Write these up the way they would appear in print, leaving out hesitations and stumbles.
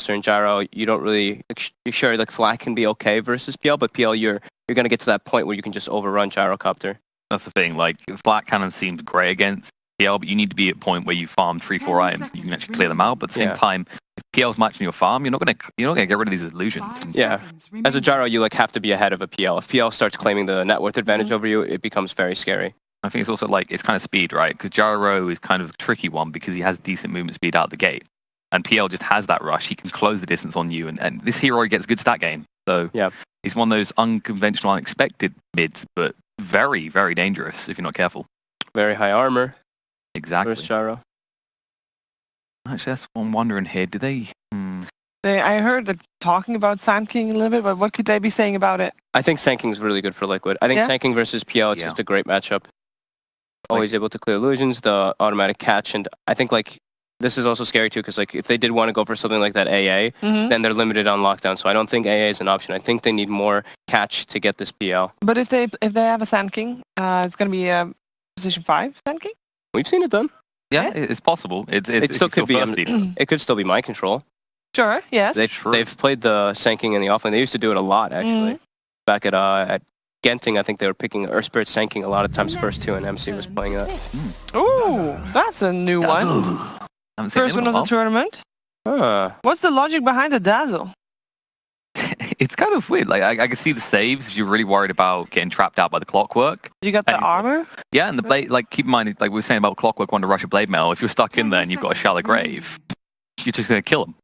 faster, and Gyro, you don't really... You're sure like Flat can be okay versus PL, but PL, you're going to get to that point where you can just overrun Gyrocopter. That's the thing, like, Flat Cannon seems great against PL, but you need to be at a point where you farm 3-4 items and you can actually clear them out, but at the same time, if PL's matching your farm, you're not gonna get rid of these illusions. Yeah. As a Gyro, you like have to be ahead of a PL. If PL starts claiming the net worth advantage over you, it becomes very scary. I think it's also like, it's kind of speed, right? Because Gyro is kind of a tricky one because he has decent movement speed out the gate. And PL just has that rush. He can close the distance on you, and this hero gets good stat gain. So yeah, he's one of those unconventional, unexpected mids, but very, very dangerous if you're not careful. Very high armor. Exactly. Versus Gyro. Actually, that's what I'm wondering here. Do they... I heard that talking about Sand King a little bit, but what could they be saying about it? I think Sand King's really good for Liquid. I think Sand King versus PL, it's just a great matchup. Always able to clear illusions, the automatic catch, and I think like this is also scary too, because like if they did want to go for something like that AA, then they're limited on lockdown. So I don't think AA is an option. I think they need more catch to get this PL. But if they have a Sand King, it's going to be a position 5 Sand King? We've seen it done. Yeah, it's possible. It still could be. It could still be mind control. Sure. Yes. They've played the Sand King in the offlane. They used to do it a lot actually. Back at Genting, I think they were picking Earth Spirit Sand King a lot of times first too, and MC was playing that. Ooh, that's a new one. First one of the tournament. What's the logic behind the Dazzle? It's kind of weird. Like I can see the saves if you're really worried about getting trapped out by the clockwork. You got the armor? Yeah, and the blade, like keep in mind, like we were saying about clockwork wanting to rush a blade mail, if you're stuck in there and you've got a shallow grave, you're just going to kill them.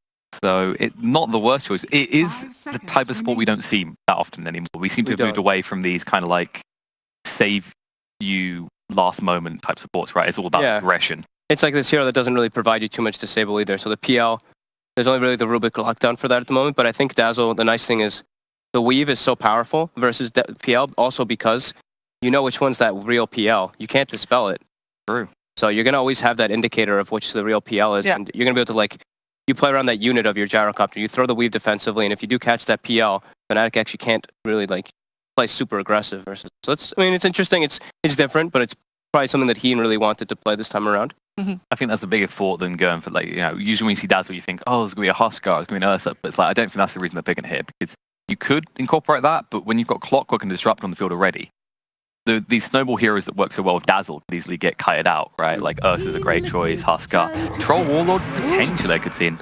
So it's not the worst choice. It is the type of sport we don't see that often anymore. We seem to have moved away from these kind of like save you last moment type supports, right? It's all about aggression. It's like this hero that doesn't really provide you too much disable either. So the PL, there's only really the Rubik lockdown for that at the moment. But I think Dazzle, the nice thing is the weave is so powerful versus PL also because you know which one's that real PL. You can't dispel it. True. So you're going to always have that indicator of which the real PL is. And you're going to be able to like, you play around that unit of your Gyrocopter, you throw the weave defensively, and if you do catch that PL, Fnatic actually can't really like play super aggressive versus. So it's, I mean, it's interesting. It's different, but it's probably something that he really wanted to play this time around. I think that's a bigger thought than going for like, usually when you see Dazzle, you think, oh, it's going to be a Huskar, it's going to be an Ursa. But it's like, I don't think that's the reason they're picking it here, because you could incorporate that, but when you've got Clockwork and Disrupt on the field already, these snowball heroes that work so well with Dazzle could easily get kited out, right? Like Ursa's a great choice, Huskar. Troll Warlord, potentially I could see in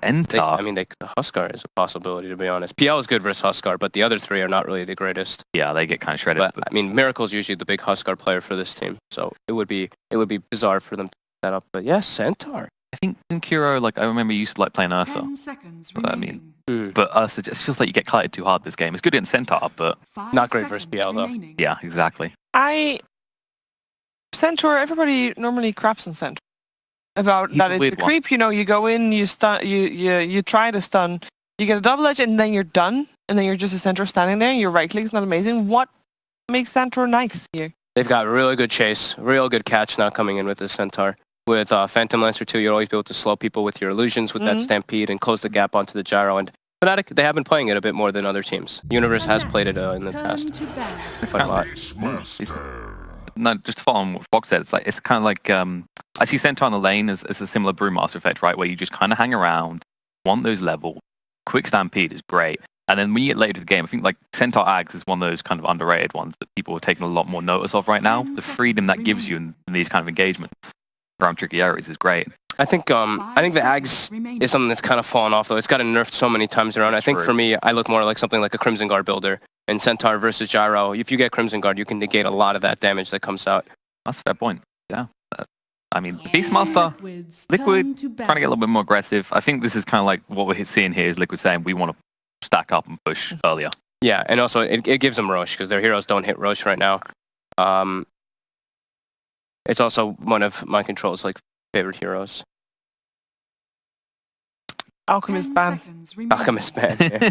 Enter. The Huskar is a possibility, to be honest. PL is good versus Huskar, but the other three are not really the greatest. Yeah, they get kind of shredded. But I mean, Miracle's usually the big Huskar player for this team, so it would be bizarre for them to set up. But yeah, Centaur. I think in Kuro, like I remember you used to like playing Ursa. But, I mean, but Ursa just feels like you get kited too hard this game. It's good in Centaur, but not great versus PL though. Yeah, exactly. Centaur. Everybody normally craps on Centaur. About that it's a creep, you go in, you stun, you try to stun, you get a double edge, and then you're done, and then you're just a Centaur standing there, and your right click is not amazing. What makes Centaur nice here? They've got really good chase, real good catch now coming in with this Centaur. With Phantom Lancer too, you'll always be able to slow people with your illusions with that Stampede and close the gap onto the Gyro. And Fnatic, they have been playing it a bit more than other teams. Universe has played it in the past quite a lot. No, just to follow on what Fox said, it's kind of like I see Centaur on the lane as a similar Brewmaster effect, right? Where you just kind of hang around, want those levels. Quick Stampede is great. And then when you get later to the game, I think like Centaur Ags is one of those kind of underrated ones that people are taking a lot more notice of right now. The freedom that gives you in these kind of engagements around tricky areas is great. I think the Ags is something that's kind of fallen off though. It's gotten nerfed so many times around. I think for me, I look more like something like a Crimson Guard builder. And Centaur versus Gyro, if you get Crimson Guard, you can negate a lot of that damage that comes out. That's a fair point. Yeah. I mean, Beastmaster, Liquid, trying to get a little bit more aggressive. I think this is kind of like what we're seeing here is Liquid saying we want to stack up and push earlier. Yeah, and also it gives them Roche because their heroes don't hit Roche right now. It's also one of my control's like favorite heroes. Alchemist ban. Alchemist ban. Yeah.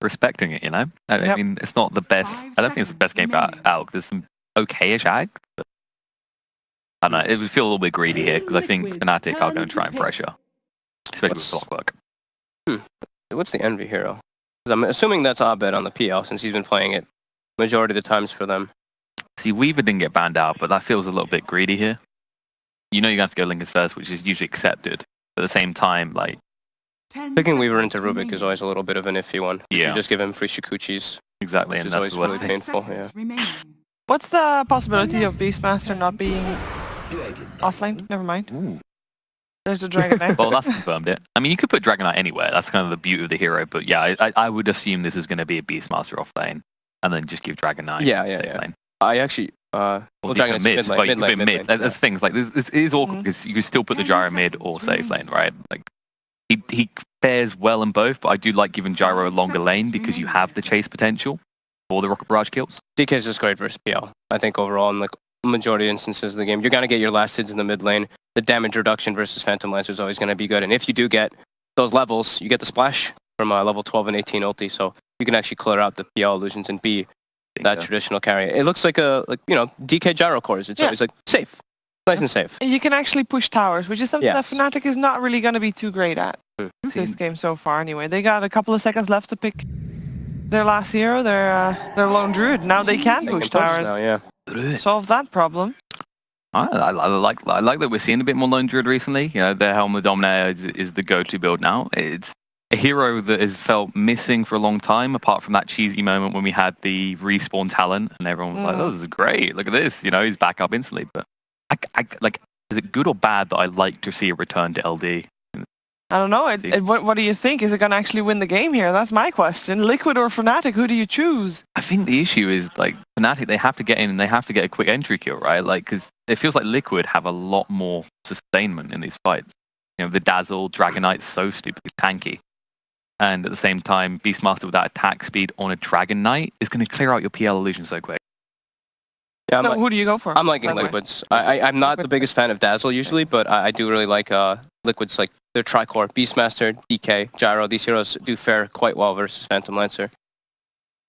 Respecting it, I mean, it's not the best. I don't think it's the best game for Alk. There's some okay-ish Ags, but I don't know. It would feel a little bit greedy here because I think Fnatic are going to try and pressure, especially with Clockwork. What's the Envy hero? I'm assuming that's Abed on the PL since he's been playing it majority of the times for them. See, Weaver didn't get banned out, but that feels a little bit greedy here. You're going to have to go Linkers first, which is usually accepted. But at the same time, like, Picking Weaver into Rubik is always a little bit of an iffy one. Yeah. You just give him free Shikuchis. Exactly, Which and is that's always the really worst. painful. Yeah. What's the possibility of Beastmaster not being offline? Never mind. Ooh. There's a dragon there. Well, that's confirmed it. I mean, you could put Dragonite anywhere. That's kind of the beauty of the hero. But yeah, I would assume this is going to be a Beastmaster off lane, and then just give Dragonite safe lane. I actually, Well, Dragonite's mid. Well, you mid could put mid. There's things like this is awkward because you can still put the Gyro mid or safe lane, right? Like he fares well in both, but I do like giving Gyro a longer lane because you have the chase potential for the Rocket Barrage kills. DK is just great versus PL. I think overall in like majority of instances of the game, you're gonna get your last hits in the mid lane. The damage reduction versus Phantom Lancer is always gonna be good, and if you do get those levels, you get the splash from level 12 and 18 ulti, so you can actually clear out the PL illusions and be that traditional carry. It looks like DK gyro cores. It's always like safe, nice and safe. You can actually push towers, which is something that Fnatic is not really going to be too great at this game so far. Anyway, they got a couple of seconds left to pick their last hero, their lone druid. Now they can push towers. Now, solve that problem. I like that we're seeing a bit more lone druid recently. You know, the Helm of Dominator is the go-to build now. It's a hero that has felt missing for a long time, apart from that cheesy moment when we had the respawn talent and everyone was like, oh, this is great, look at this, you know, he's back up instantly. But I like, is it good or bad that I like to see a return to LD? I don't know. What do you think? Is it going to actually win the game here? That's my question. Liquid or Fnatic, who do you choose? I think the issue is, like, Fnatic, they have to get in and they have to get a quick entry kill, right? Like, because it feels like Liquid have a lot more sustainment in these fights. You know, the Dazzle, Dragonite's so stupidly tanky. And at the same time, Beastmaster with that attack speed on a Dragon Knight is going to clear out your PL illusion so quick. Yeah, so who do you go for? I'm liking Liquids. I'm not the biggest fan of Dazzle usually, but I do really like Liquids, like their Tricore, Beastmaster, DK, Gyro. These heroes do fare quite well versus Phantom Lancer.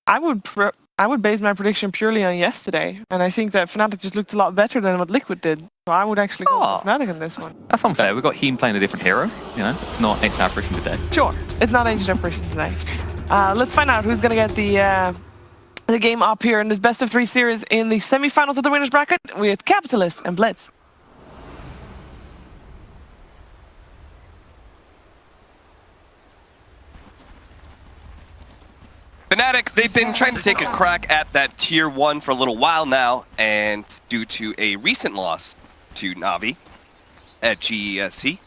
I would base my prediction purely on yesterday, and I think that Fnatic just looked a lot better than what Liquid did. So I would actually go with Fnatic in this one. That's unfair. We've got Heem playing a different hero. You know, it's not Ancient Apparition today. Sure, it's not Ancient Apparition today. Let's find out who's going to get the game up here in this best of 3 series in the semi-finals of the winners bracket with Capitalist and Blitz. Fnatic, they've been trying to take a crack at that tier 1 for a little while now, and due to a recent loss to Navi at GESC,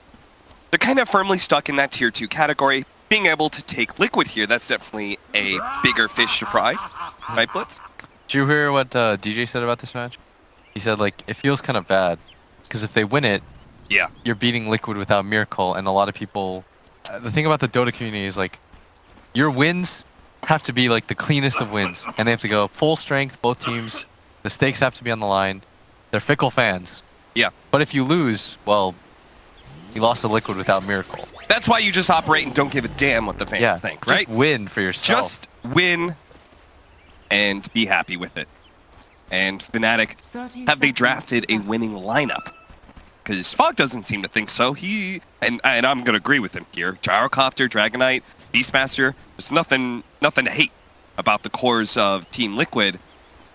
they're kind of firmly stuck in that tier 2 category. Being able to take Liquid here, that's definitely a bigger fish to fry. Right, Blitz? Did you hear what DJ said about this match? He said, like, it feels kind of bad, because if they win it, you're beating Liquid without Miracle, and a lot of people... the thing about the Dota community is, like, your wins have to be like the cleanest of wins, and they have to go full strength, both teams. The stakes have to be on the line. They're fickle fans. Yeah. But if you lose, well, you lost to Liquid without Miracle. That's why you just operate and don't give a damn what the fans think, right? Just win for yourself. Just win and be happy with it. And Fnatic, have they drafted a winning lineup? Because Fog doesn't seem to think so. And I'm going to agree with him here. Gyrocopter, Dragonite, Beastmaster, there's nothing to hate about the cores of Team Liquid.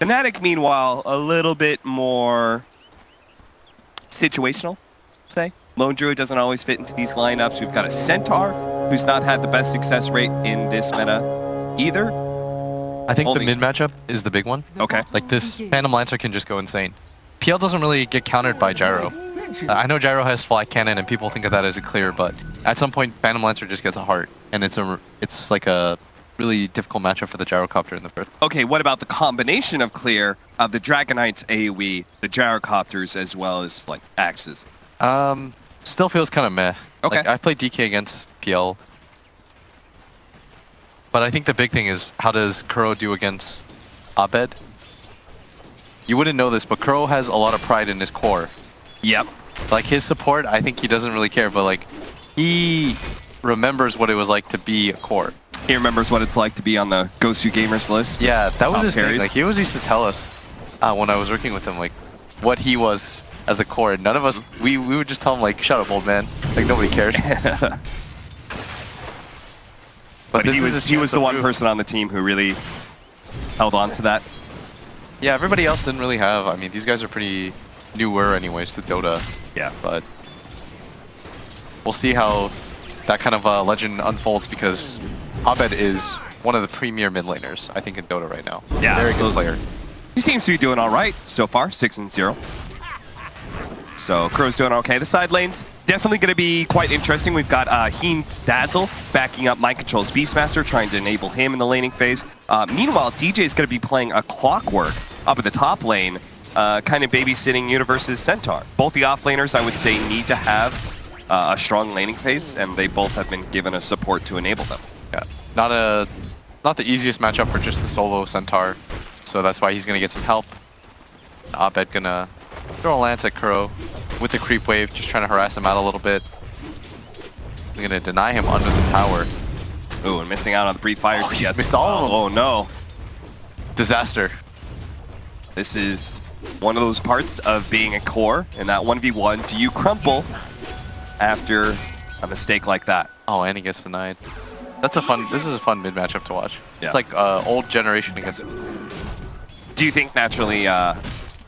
Fnatic, meanwhile, a little bit more situational, say. Lone Druid doesn't always fit into these lineups. We've got a Centaur, who's not had the best success rate in this meta either. I think the mid matchup is the big one. Okay. Like, this Phantom Lancer can just go insane. PL doesn't really get countered by Gyro. I know Gyro has Fly Cannon and people think of that as a clear, but at some point Phantom Lancer just gets a heart, and it's like a really difficult matchup for the Gyrocopter in the first. Okay, what about the combination of clear of the Dragonite's AoE, the Gyrocopters, as well as like axes? Still feels kind of meh. Okay. Like, I played DK against PL, but I think the big thing is, how does Kuro do against Abed? You wouldn't know this, but Kuro has a lot of pride in his core. Yep. Like, his support, I think he doesn't really care, but like, he remembers what it was like to be a core. He remembers what it's like to be on the Gosu Gamers list. Yeah, that was his thing. Like, he always used to tell us when I was working with him, like, what he was as a core. None of us, we would just tell him, like, shut up, old man. Like, nobody cares. but he was the one person on the team who really held on to that. Yeah, everybody else didn't really have. I mean, these guys are pretty newer anyways to Dota. Yeah. But we'll see how that kind of legend unfolds because Abed is one of the premier mid laners, I think, in Dota right now. Yeah, very good player. He seems to be doing all right so far, 6-0. So Crow's doing okay. The side lanes definitely going to be quite interesting. We've got Heen's Dazzle backing up Mind Control's Beastmaster, trying to enable him in the laning phase. Meanwhile, DJ is going to be playing a Clockwork up at the top lane, kind of babysitting Universe's Centaur. Both the offlaners, I would say, need to have a strong laning phase, and they both have been given a support to enable them. Yeah, not the easiest matchup for just the solo Centaur, so that's why he's going to get some help. Abed gonna throw a lance at Kuro with the creep wave, just trying to harass him out a little bit. We're gonna deny him under the tower. Ooh, and missing out on the Breed Fires. Oh, he's missed all of them. Oh no. Disaster. This is one of those parts of being a core in that 1v1. Do you crumple after a mistake like that? Oh, and he gets denied. This is a fun mid matchup to watch. Yeah. It's like old generation against. Do you think naturally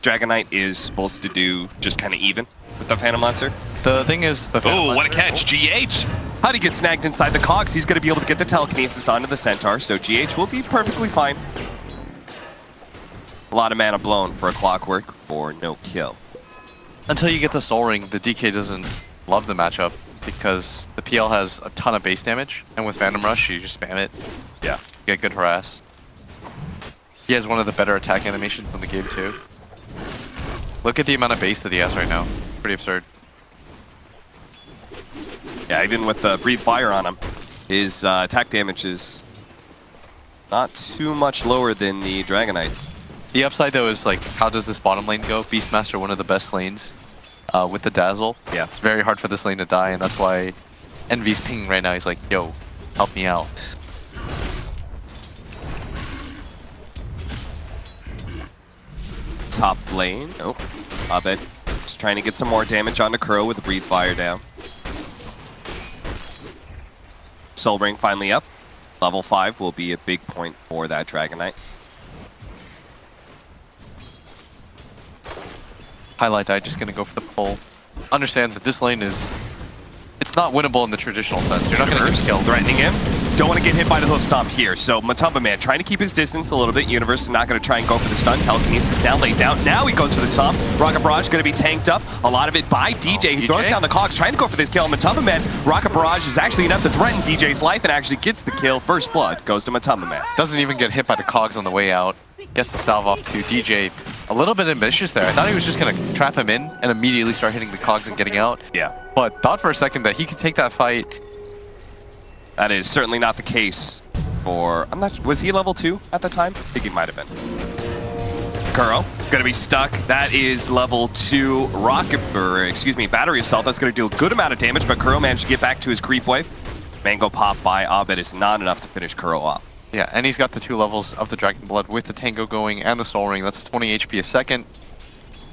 Dragon Knight is supposed to do just kind of even with the Phantom Lancer? The thing is, the Phantom Oh, what a Lancer, catch! GH! How'd he get snagged inside the cogs? He's going to be able to get the telekinesis onto the Centaur, so GH will be perfectly fine. A lot of mana blown for a Clockwork or no kill. Until you get the Soul Ring, the DK doesn't love the matchup because the PL has a ton of base damage, and with Phantom Rush, you just spam it. Yeah. You get good harass. He has one of the better attack animations in the game too. Look at the amount of base that he has right now. Pretty absurd. Yeah, even with Breathe Fire on him, his attack damage is not too much lower than the Dragon Knights. The upside though is like, how does this bottom lane go? Beastmaster, one of the best lanes with the Dazzle. Yeah. It's very hard for this lane to die, and that's why Envy's pinging right now. He's like, yo, help me out. Top lane. Oh, Abed just trying to get some more damage onto Crow with the Breathe Fire down. Soul Ring finally up. Level 5 will be a big point for that Dragon Knight. Highlight Eye just gonna go for the pull. Understands that this lane is, it's not winnable in the traditional sense. You're not gonna get killed. Threatening him. Don't want to get hit by the hoof stomp here. So Matumba Man trying to keep his distance a little bit. Universe is not going to try and go for the stun. Telekinesis now laid down. Now he goes for the stomp. Rocket Barrage going to be tanked up. A lot of it by DJ. He throws down the cogs, trying to go for this kill. Matumba Man, Rocket Barrage is actually enough to threaten DJ's life and actually gets the kill. First blood goes to Matumba Man. Doesn't even get hit by the cogs on the way out. Gets the salve off to DJ. A little bit ambitious there. I thought he was just going to trap him in and immediately start hitting the cogs and getting out. Yeah. But thought for a second that he could take that fight. That is certainly not the case for... was he level 2 at the time? I think he might have been. Kuro, gonna be stuck. That is level 2 battery assault. That's gonna do a good amount of damage, but Kuro managed to get back to his creep wave. Mango pop by Abed is not enough to finish Kuro off. Yeah, and he's got the 2 levels of the Dragon Blood with the Tango going and the Soul Ring. That's 20 HP a second.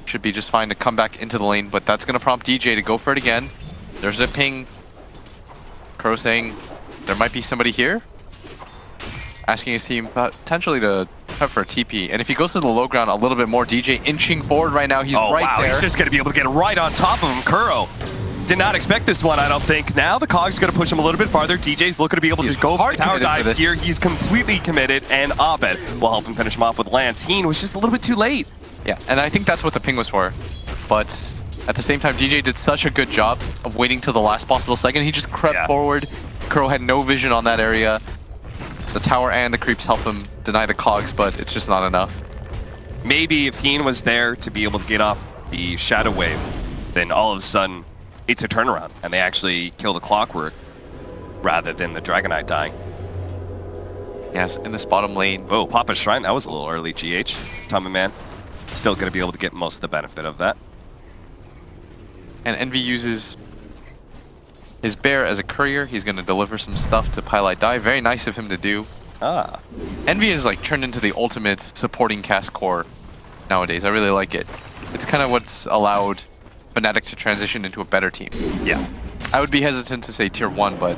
Should be just fine to come back into the lane, but that's gonna prompt DJ to go for it again. There's a ping. Kuro saying there might be somebody here. Asking his team potentially to prep for a TP. And if he goes to the low ground a little bit more, DJ inching forward right now. He's right there. He's just going to be able to get right on top of him. Kuro did not expect this one, I don't think. Now the Cog's going to push him a little bit farther. DJ's looking to be able to go for tower dive here. He's completely committed, and Abed will help him finish him off with Lance. Heen was just a little bit too late. Yeah, and I think that's what the ping was for. But at the same time, DJ did such a good job of waiting till the last possible second. He just crept forward. Kuro had no vision on that area. The tower and the creeps help him deny the cogs, but it's just not enough. Maybe if Heen was there to be able to get off the Shadow Wave, then all of a sudden it's a turnaround, and they actually kill the Clockwork rather than the Dragon Knight dying. Yes, in this bottom lane. Oh, Papa's Shrine, that was a little early, GH. Tommy Man, still going to be able to get most of the benefit of that. And Envy uses his bear as a courier. He's going to deliver some stuff to Pylite Die. Very nice of him to do. Envy is like turned into the ultimate supporting cast core nowadays. I really like it. It's kind of what's allowed Fnatic to transition into a better team. Yeah. I would be hesitant to say tier 1, but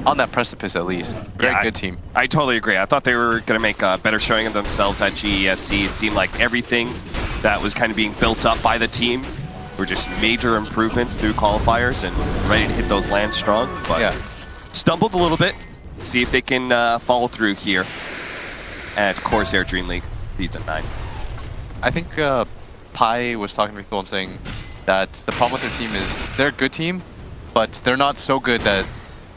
on that precipice at least. Very good team. I totally agree. I thought they were going to make a better showing of themselves at GESC. It seemed like everything that was kind of being built up by the team were just major improvements through qualifiers and ready to hit those lands strong. But yeah. stumbled a little bit. See if they can follow through here at Corsair DreamLeague season 9. I think Pi was talking to people and saying that the problem with their team is they're a good team, but they're not so good that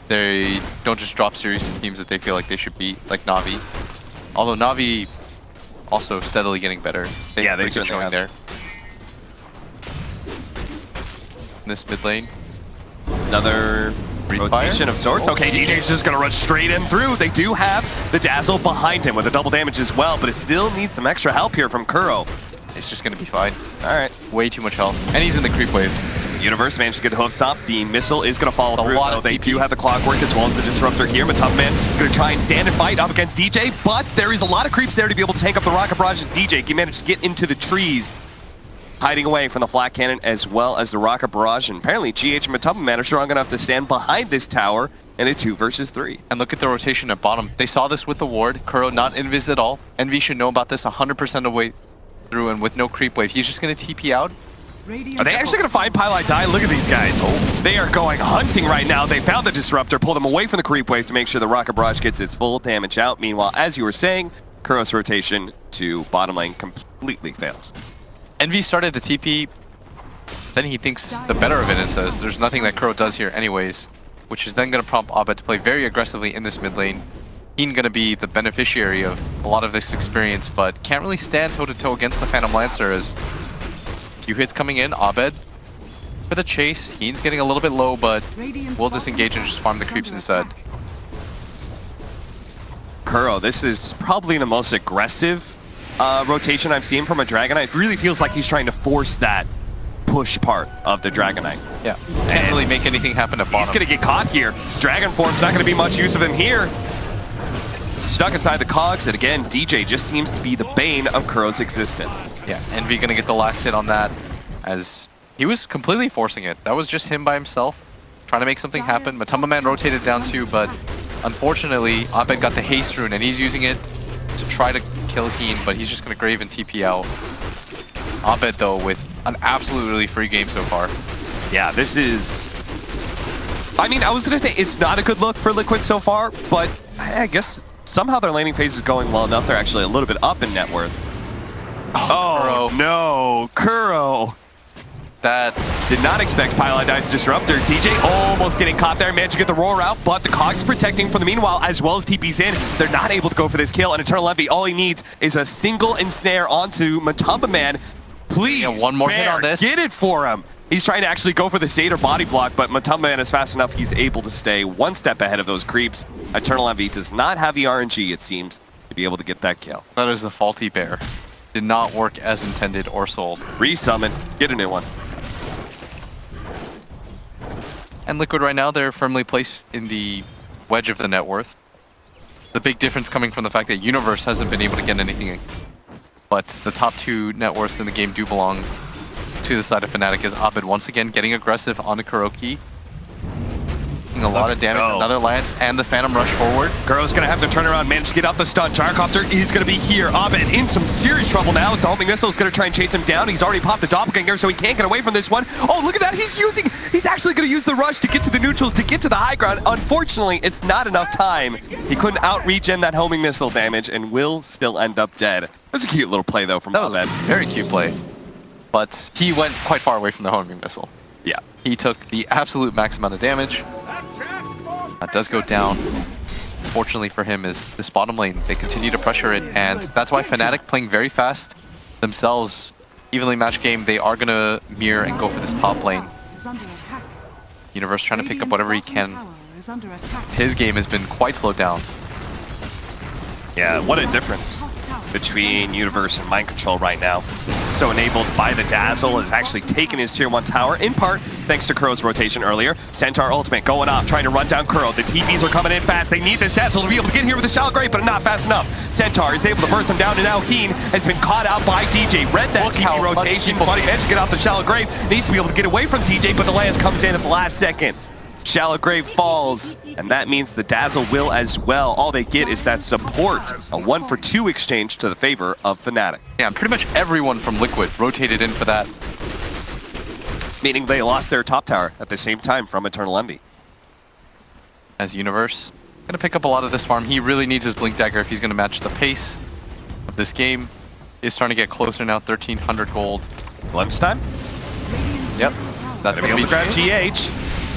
they don't just drop series to teams that they feel like they should beat, like Na'Vi. Although Na'Vi also steadily getting better. Yeah, they're showing there. In this mid lane. Another rotation of sorts. Okay, DJ's just gonna run straight in through. They do have the Dazzle behind him with a double damage as well, but it still needs some extra help here from Kuro. It's just gonna be fine. All right. Way too much health. And he's in the creep wave. Universe managed to get a hoof stop. The missile is going to follow through. Though they do have the clockwork as well as the disruptor here. Matubman going to try and stand and fight up against DJ, but there is a lot of creeps there to be able to tank up the rocket barrage. And DJ can manage to get into the trees, hiding away from the flat cannon as well as the rocket barrage. And apparently GH and Matubman are strong enough to stand behind this tower in a 2 versus 3. And look at the rotation at bottom. They saw this with the ward. Kuro not invis at all. Envy should know about this 100% of the way through, and with no creep wave. He's just going to TP out. Are they actually going to find Pylite Die? Look at these guys. They are going hunting right now. They found the disruptor, pulled them away from the creep wave to make sure the rocket barrage gets its full damage out. Meanwhile, as you were saying, Kuro's rotation to bottom lane completely fails. Envy started the TP, then he thinks the better of it and says there's nothing that Kuro does here anyways, which is then going to prompt Abed to play very aggressively in this mid lane. He's going to be the beneficiary of a lot of this experience, but can't really stand toe-to-toe against the Phantom Lancer as few hits coming in. Abed for the chase. Heen's getting a little bit low, but we'll disengage and just farm the creeps instead. Kuro, this is probably the most aggressive rotation I've seen from a Dragon Knight. It really feels like he's trying to force that push part of the Dragon Knight. Yeah, can't really make anything happen at bottom. He's going to get caught here. Dragon form's not going to be much use of him here. Stuck inside the cogs, and again, DJ just seems to be the bane of Kuro's existence. Yeah, Envy gonna get the last hit on that, as he was completely forcing it. That was just him by himself, trying to make something happen. Matamba Man rotated down too, but unfortunately, Abed got the haste rune, and he's using it to try to kill Heen, but he's just gonna grave and TP out. Abed, though, with an absolutely free game so far. Yeah, this is... I mean, I was gonna say it's not a good look for Liquid so far, but I guess somehow their laning phase is going well enough. They're actually a little bit up in net worth. Oh, Kuro. No, Kuro. That did not expect Pylite Die's disruptor. DJ almost getting caught there, managed to get the roar out, but the cogs protecting for the meanwhile, as well as TP's in. They're not able to go for this kill, and Eternal Envy, all he needs is a single ensnare onto Matamba Man. Please, yeah, one more Bear, hit on this. Get it for him. He's trying to actually go for the Seder body block, but Matamba Man is fast enough. He's able to stay one step ahead of those creeps. Eternal Envy does not have the RNG, it seems, to be able to get that kill. That is the faulty bear. Did not work as intended or sold. Resummon, get a new one. And Liquid right now, they're firmly placed in the wedge of the net worth. The big difference coming from the fact that Universe hasn't been able to get anything. But the top 2 net worths in the game do belong to the side of Fnatic, as Abed once again getting aggressive on the Kuroki. A lot of damage, another lance, and the Phantom rush forward. Kuro's gonna have to turn around, manage to get off the stun. Gyrocopter is gonna be here. Abed in some serious trouble now as the homing missile is gonna try and chase him down. He's already popped the doppelganger, so he can't get away from this one. Oh, look at that, he's actually gonna use the rush to get to the neutrals, to get to the high ground. Unfortunately, it's not enough time. He couldn't out-regen that homing missile damage and will still end up dead. It was a cute little play though from Abed. Very cute play. But he went quite far away from the homing missile. Yeah. He took the absolute max amount of damage. That does go down. Fortunately for him is this bottom lane. They continue to pressure it, and that's why Fnatic, playing very fast themselves, evenly matched game, they are going to mirror and go for this top lane. Universe trying to pick up whatever he can. His game has been quite slowed down. Yeah, what a difference between Universe and Mind Control right now. So enabled by the Dazzle, has actually taken his tier 1 tower, in part thanks to Kuro's rotation earlier. Centaur ultimate going off, trying to run down Kuro. The TPs are coming in fast. They need this Dazzle to be able to get here with the Shallow Grave, but not fast enough. Centaur is able to burst them down, and now Heen has been caught out by DJ. Read that TP rotation, but he managed to get off the Shallow Grave. Needs to be able to get away from TJ, but the lance comes in at the last second. Shallow Grave falls, and that means the Dazzle will as well. All they get is that support, a 1-for-2 exchange to the favor of Fnatic. Yeah, pretty much everyone from Liquid rotated in for that. Meaning they lost their top tower at the same time from Eternal Envy. as Universe. Gonna pick up a lot of this farm. He really needs his Blink Dagger if he's gonna match the pace of this game. Is starting to get closer now, 1,300 gold. Glimpse time? Yep. That's gonna be grab GH.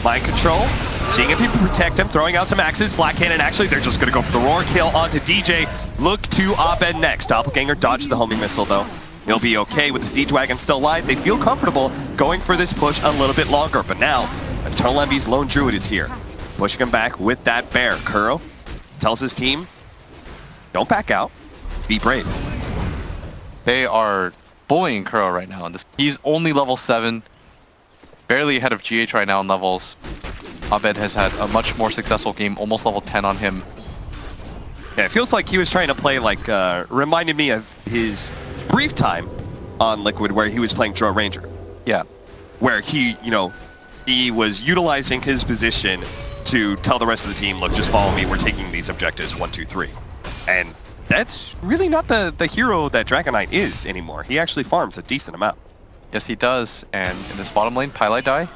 Mind control. Seeing if he can protect him, throwing out some axes. Black Cannon, actually, they're just gonna go for the roar kill onto DJ. Look to Abed next. Doppelganger dodged the homing missile though. He'll be okay with the Siege Wagon still alive. They feel comfortable going for this push a little bit longer, but now Eternal Envy's Lone Druid is here. Pushing him back with that bear. Kuro tells his team, don't back out, be brave. They are bullying Kuro right now. He's only level 7, barely ahead of GH right now in levels. Abed has had a much more successful game, almost level 10 on him. Yeah, it feels like he was trying to play like, reminded me of his brief time on Liquid where he was playing Draw Ranger. Yeah. Where he, he was utilizing his position to tell the rest of the team, look, just follow me, we're taking these objectives, 1, 2, 3. And that's really not the hero that Dragon Knight is anymore. He actually farms a decent amount. Yes, he does. And in this bottom lane, Pylai die.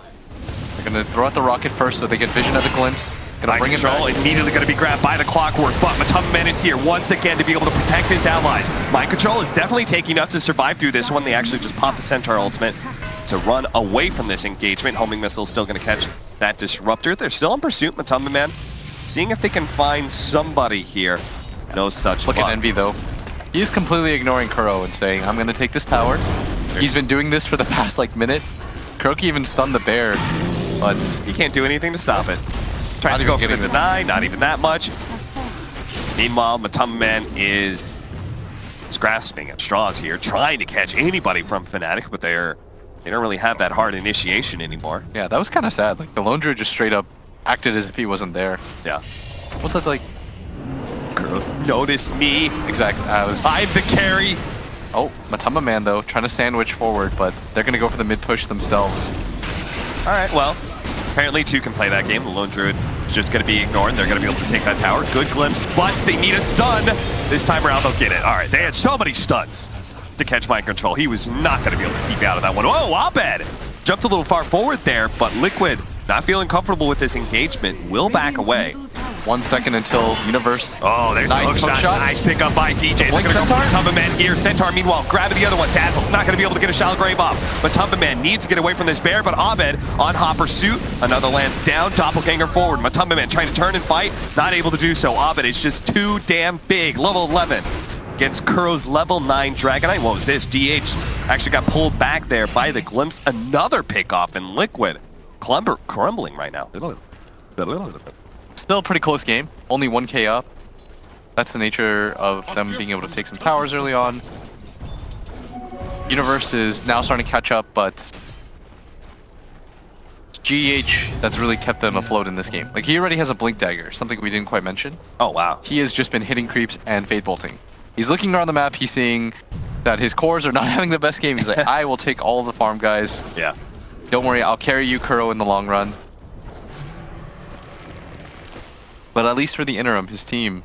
They're going to throw out the rocket first so they get vision of the glimpse. Mind control immediately going to be grabbed by the clockwork, but Matumbaman is here once again to be able to protect his allies. Mind control is definitely taking enough to survive through this one. They actually just popped the Centaur ultimate to run away from this engagement. Homing missile is still going to catch that disruptor. They're still in pursuit, Matumbaman, seeing if they can find somebody here. No such luck. Look at Envy though. He's completely ignoring Kuro and saying, I'm going to take this tower. He's been doing this for the past minute. Kuroki even stunned the bear, but he can't do anything to stop it. Trying to go for the deny, not even that much. Meanwhile, Matumbaman is grasping at straws here, trying to catch anybody from Fnatic, but they don't really have that hard initiation anymore. Yeah, that was kind of sad. Like the Lone Druid just straight up acted as if he wasn't there. Yeah. What's that like? Girls, notice me. Exactly. I'm the carry. Oh, Matumbaman though, trying to sandwich forward, but they're gonna go for the mid push themselves. All right, well. Apparently, two can play that game. The Lone Druid is just going to be ignored. They're going to be able to take that tower. Good glimpse, but they need a stun. This time around, they'll get it. All right, they had so many stuns to catch mind control. He was not going to be able to TP out of that one. Oh, Abed jumped a little far forward there, but Liquid, not feeling comfortable with this engagement, will back away. 1 second until Universe. Oh, there's nice a hook shot. Nice pickup by DJ. They're going to go for Matumbaman here. Centaur, meanwhile, grabbing the other one. Dazzle's not going to be able to get a Shallow Grave off. Matumbaman needs to get away from this bear, but Abed on hot pursuit. Another lands down. Doppelganger forward. Matumbaman trying to turn and fight. Not able to do so. Abed is just too damn big. Level 11 against Kuro's level 9 Dragon Knight. What was this? DH actually got pulled back there by the glimpse. Another pick off in Liquid. Crumbling right now. Still a pretty close game. Only 1k up. That's the nature of them being able to take some towers early on. Universe is now starting to catch up, but GH that's really kept them afloat in this game. Like he already has a Blink Dagger, something we didn't quite mention. Oh wow. He has just been hitting creeps and fade bolting. He's looking around the map, he's seeing that his cores are not having the best game. He's like, I will take all of the farm guys. Yeah. Don't worry, I'll carry you, Kuro, in the long run. But at least for the interim, his team,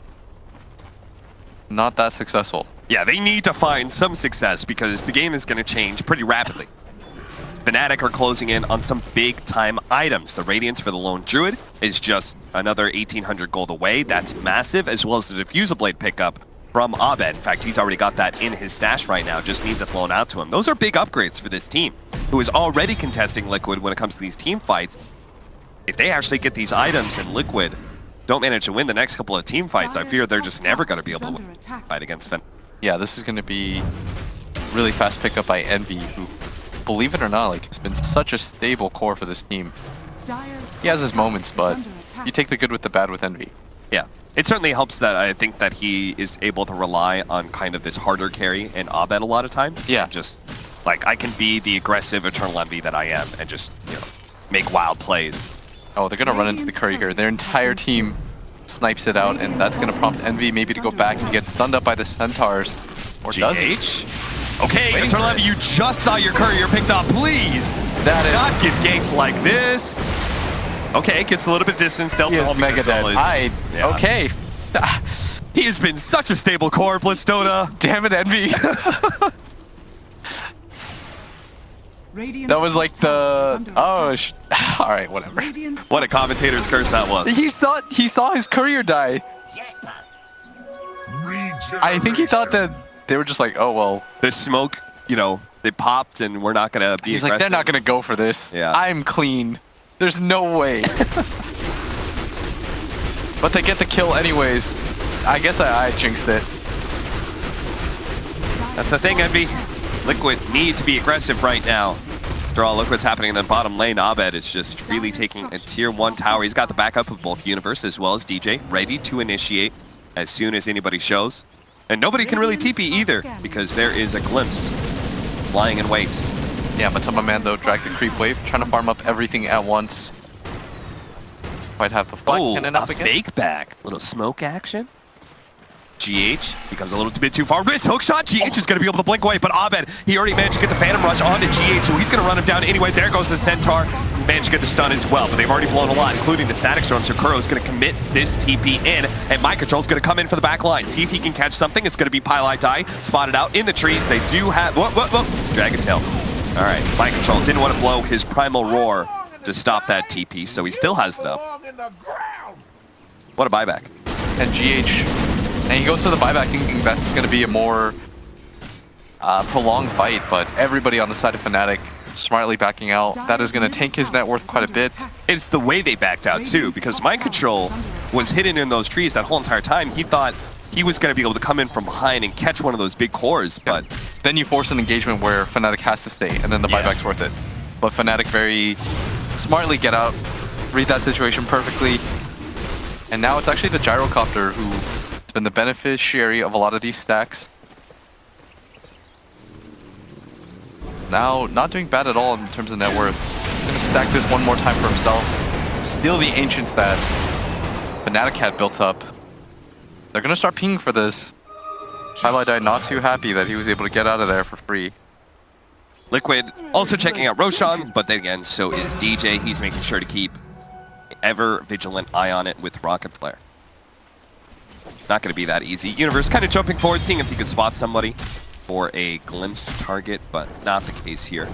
not that successful. Yeah, they need to find some success because the game is going to change pretty rapidly. Fnatic are closing in on some big-time items. The Radiance for the Lone Druid is just another 1,800 gold away. That's massive, as well as the Diffusal Blade pickup from Abed. In fact, he's already got that in his stash right now, just needs it flown out to him. Those are big upgrades for this team, who is already contesting Liquid when it comes to these team fights. If they actually get these items in Liquid, don't manage to win the next couple of team fights, I fear they're just never going to be able to fight against Fnatic. Yeah, this is going to be really fast pickup by Envy, who, believe it or not, like, has been such a stable core for this team. He has his moments, but you take the good with the bad with Envy. Yeah, it certainly helps that I think that he is able to rely on kind of this harder carry in Abed a lot of times. Yeah. Just, like, I can be the aggressive Eternal Envy that I am and just, make wild plays. Oh, they're going to run into the Curry here. Their entire team snipes it out, and that's going to prompt Envy maybe to go back and get stunned up by the Centaurs. Or does he? Okay, Eternal Envy, you just saw your courier picked up. Please that is not get ganked like this. Okay, gets a little bit distance. He is mega dead. Okay. He has been such a stable core, Blitz Dota. Damn it, Envy. That was like the... Oh, all right, whatever. What a commentator's curse that was. He saw his courier die. I think he thought that they were just like, oh, well. The smoke, you know, they popped and we're not going to be He's aggressive. like, they're not going to go for this. Yeah. I'm clean. There's no way. But they get the kill anyways. I guess I jinxed it. That's the thing, Envy. Liquid need to be aggressive right now. After all, look what's happening in the bottom lane. Abed is just really taking a tier 1 tower. He's got the backup of both Universe as well as DJ, ready to initiate as soon as anybody shows. And nobody can really TP either, because there is a glimpse lying in wait. Yeah, Matoma Man though dragged the creep wave, trying to farm up everything at once. Might have the flag cannon up again. Fake back. Little smoke action. GH becomes a little bit too far. Wrist hook shot. GH is going to be able to blink away, but Abed, he already managed to get the Phantom Rush onto GH, so he's going to run him down anyway. There goes the Centaur. Managed to get the stun as well, but they've already blown a lot, including the Static Storm. So Kuro's going to commit this TP in, and Mind Control's going to come in for the back line. See if he can catch something. It's going to be Pylai Die, spotted out in the trees. They do have... Dragon Tail. All right, Mind Control didn't want to blow his Primal Roar to stop that TP, so he still has enough. What a buyback. And GH... And he goes for the buyback thinking that's going to be a more prolonged fight, but everybody on the side of Fnatic smartly backing out. That is going to tank his net worth quite a bit. It's the way they backed out too, because Mind Control was hidden in those trees that whole entire time. He thought he was going to be able to come in from behind and catch one of those big cores, but... Then you force an engagement where Fnatic has to stay, and then the buyback's worth it. But Fnatic very smartly get out, read that situation perfectly, and now it's actually the Gyrocopter who... been the beneficiary of a lot of these stacks. Now, not doing bad at all in terms of net worth. He's gonna stack this one more time for himself. Steal the Ancients that Fnatic had built up. They're gonna start pinging for this. Pylai Die not too happy that he was able to get out of there for free. Liquid also checking out Roshan, but then again, so is DJ. He's making sure to keep ever vigilant eye on it with Rocket Flare. Not going to be that easy. Universe kind of jumping forward, seeing if he could spot somebody for a glimpse target, but not the case here.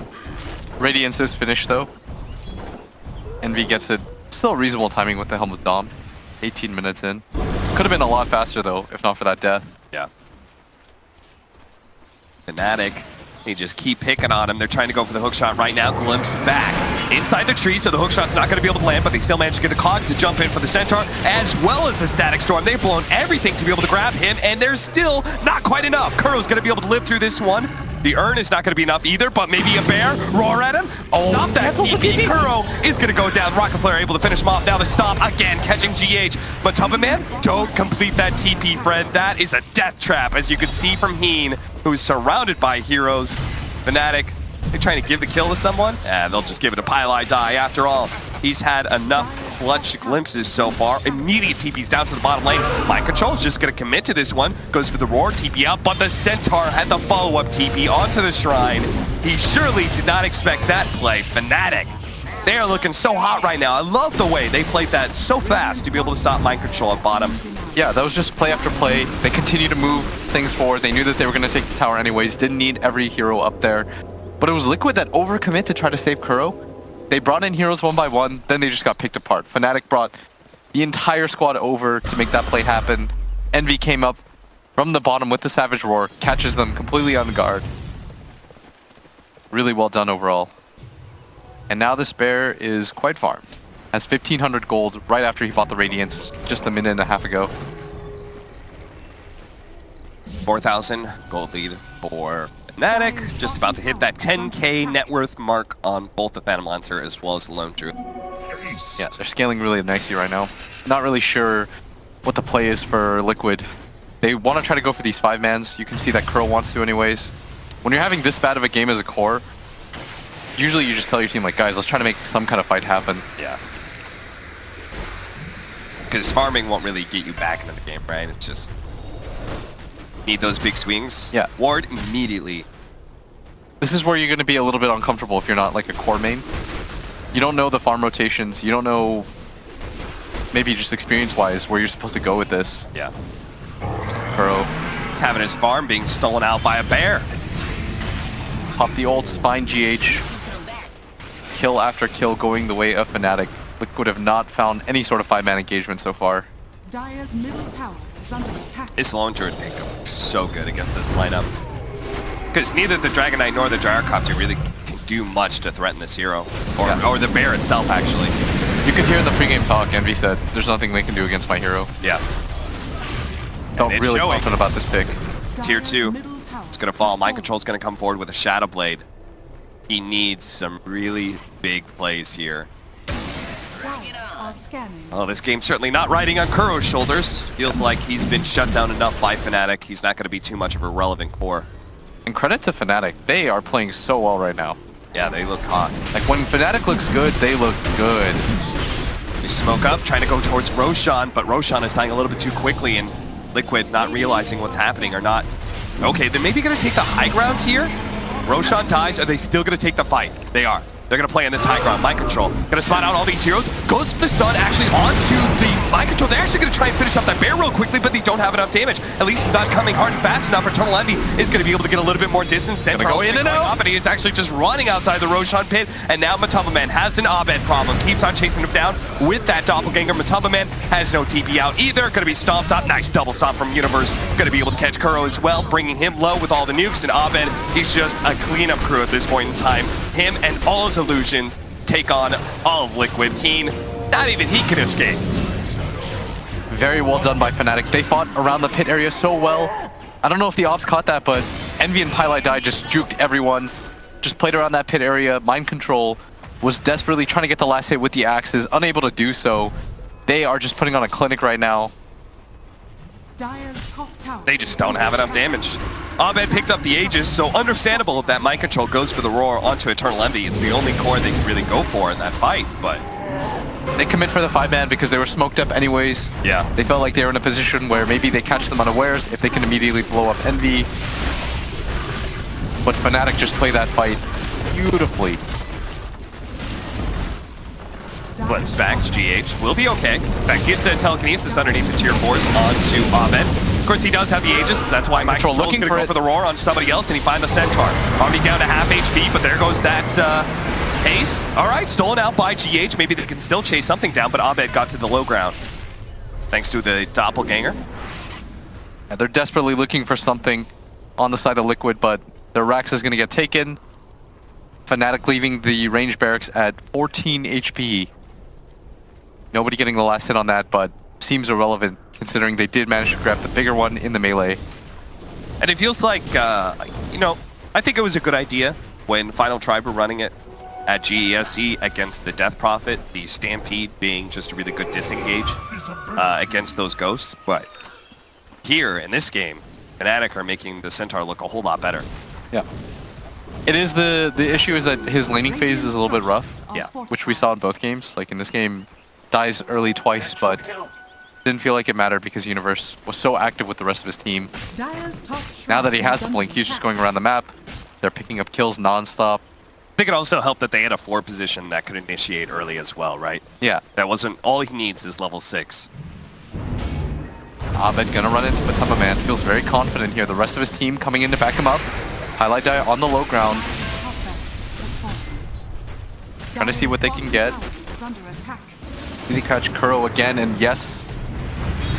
Radiance is finished though. Envy gets it. Still reasonable timing with the Helmut Dom. 18 minutes in. Could have been a lot faster though, if not for that death. Yeah. Fnatic, they just keep picking on him. They're trying to go for the hookshot right now. Glimpse back inside the tree, so the hookshot's not going to be able to land, but they still manage to get the Cogs to jump in for the Centaur, as well as the Static Storm. They've blown everything to be able to grab him, and there's still not quite enough. Kuro's going to be able to live through this one. The Urn is not going to be enough either, but maybe a bear. Roar at him. Oh, stop that TP. Kuro is going to go down. Rocket Flare able to finish him off. Now the stop again, catching GH. But Man, don't complete that TP, friend. That is a death trap, as you can see from Heen, who's surrounded by heroes. Fnatic, they're trying to give the kill to someone? They'll just give it a Pylai Die. After all, he's had enough clutch glimpses so far. Immediate TP's down to the bottom lane. Mind Control's just going to commit to this one. Goes for the Roar, TP out, but the Centaur had the follow-up TP onto the Shrine. He surely did not expect that play. Fnatic, they are looking so hot right now. I love the way they played that so fast to be able to stop Mind Control at bottom. Yeah, that was just play after play. They continued to move things forward. They knew that they were going to take the tower anyways. Didn't need every hero up there. But it was Liquid that overcommit to try to save Kuro. They brought in heroes one by one, then they just got picked apart. Fnatic brought the entire squad over to make that play happen. Envy came up from the bottom with the Savage Roar, catches them completely on guard. Really well done overall. And now this bear is quite farmed. Has 1,500 gold right after he bought the Radiance just a minute and a half ago. 4,000 gold lead for Fnatic, just about to hit that 10k net worth mark on both the Phantom Lancer as well as the Lone Druid. Yeah, they're scaling really nicely right now. Not really sure what the play is for Liquid. They want to try to go for these 5-mans. You can see that Kuro wants to anyways. When you're having this bad of a game as a core, usually you just tell your team like, guys, let's try to make some kind of fight happen. Yeah. Because farming won't really get you back into the game, right? It's just... need those big swings. Yeah. Ward immediately. This is where you're going to be a little bit uncomfortable if you're not like a core main. You don't know the farm rotations. You don't know, maybe just experience-wise, where you're supposed to go with this. Yeah. Kuro. He's having his farm being stolen out by a bear. Pop the ult, find GH. kill after kill going the way of Fnatic. Liquid have not found any sort of 5-man engagement so far. Dire's middle tower is under attack. His lone druid pickup looks so good against this lineup. Because neither the Dragon Knight nor the Gyrocopter really can do much to threaten this hero. Or the bear itself, actually. You could hear in the pregame talk, Envy said, there's nothing they can do against my hero. Yeah. Felt really confident about this pick. Tier 2. It's going to fall. Mind Control's going to come forward with a Shadow Blade. He needs some really big plays here. Oh, this game's certainly not riding on Kuro's shoulders. Feels like he's been shut down enough by Fnatic. He's not going to be too much of a relevant core. And credit to Fnatic. They are playing so well right now. Yeah, they look hot. Like when Fnatic looks good, they look good. They smoke up, trying to go towards Roshan, but Roshan is dying a little bit too quickly, and Liquid not realizing what's happening or not. Okay, they're maybe going to take the high ground here. Roshan dies. Are they still going to take the fight? They are. They're going to play on this high ground. Mind Control. Going to spot out all these heroes. Goes for the stun actually onto the Mind Control. They're actually going to try and finish up that bear real quickly, but they don't have enough damage. At least it's not coming hard and fast enough for Eternal Envy is going to be able to get a little bit more distance. Then go in and out. But he is actually just running outside the Roshan pit. And now Matumba Man has an Abed problem. Keeps on chasing him down with that doppelganger. Matumba Man has no TP out either. Going to be stomped up. Nice double stomp from Universe. Going to be able to catch Kuro as well, bringing him low with all the nukes. And Abed, he's just a cleanup crew at this point in time. Him and all his illusions take on all of Liquid. Keen, not even he can escape. Very well done by Fnatic. They fought around the pit area so well. I don't know if the ops caught that, but Envy and Pylai Dai just juked everyone. Just played around that pit area. Mind Control was desperately trying to get the last hit with the axes, unable to do so. They are just putting on a clinic right now. They just don't have enough damage. Abed picked up the Aegis, so understandable that Mind Control goes for the Roar onto Eternal Envy. It's the only core they can really go for in that fight, but... They commit for the 5-man because they were smoked up anyways. Yeah. They felt like they were in a position where maybe they catch them unawares if they can immediately blow up Envy. But Fnatic just play that fight beautifully. Flips back, GH will be okay. That gets a telekinesis underneath the tier 4s onto Abed. Of course, he does have the Aegis. That's why Mind Control is going to go for the Roar on somebody else, and he finds the Centaur. Already down to half HP, but there goes that haste. All right, stolen out by GH. Maybe they can still chase something down, but Abed got to the low ground. Thanks to the doppelganger. Yeah, they're desperately looking for something on the side of Liquid, but their Rax is going to get taken. Fnatic leaving the range barracks at 14 HP. Nobody getting the last hit on that, but seems irrelevant considering they did manage to grab the bigger one in the melee. And it feels like, you know, I think it was a good idea when Final Tribe were running it at GESE against the Death Prophet, the Stampede being just a really good disengage against those ghosts. But here in this game, Fnatic are making the Centaur look a whole lot better. Yeah. It is the issue is that his laning phase is a little bit rough. Yeah. Which we saw in both games. Like in this game, dies early twice, but didn't feel like it mattered because Universe was so active with the rest of his team. Now that he has the blink, he's just going around the map. They're picking up kills non-stop. I think it also helped that they had a 4 position that could initiate early as well, right? Yeah. That wasn't, all he needs is level 6. Abed gonna run into Matumba Man, feels very confident here. The rest of his team coming in to back him up. Highlight Die on the low ground. Trying to see what they can get. Did he catch Kuro again? And yes,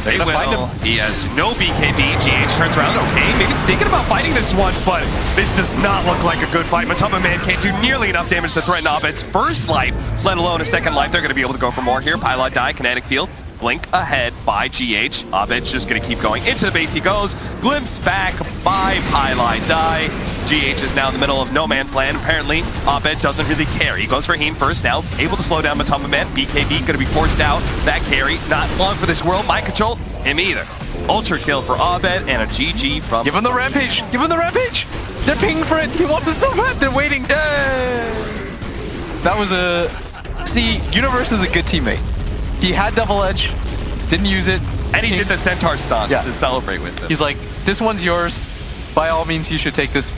they will. Find him. He has no BKB. GH turns around. Okay, maybe thinking about fighting this one, but this does not look like a good fight. Matumba Man can't do nearly enough damage to threaten Abed's first life, let alone a second life. They're going to be able to go for more here. Pylai Die, Kinetic Field. Blink ahead by GH. Abed's just going to keep going. Into the base he goes. Glimpse back by Pylai Die. GH is now in the middle of no man's land. Apparently, Abed doesn't really care. He goes for Heen first now. Able to slow down Matumba Man. BKB going to be forced out. That carry, not long for this world. Mind Control, him either. Ultra kill for Abed and a GG from... Give him the Rampage! Give him the Rampage! They're pinging for it! He wants it so bad! They're waiting! That was a... See, Universe is a good teammate. He had double edge, didn't use it. And he did the Centaur stun to celebrate with it. He's like, this one's yours. By all means, you should take this.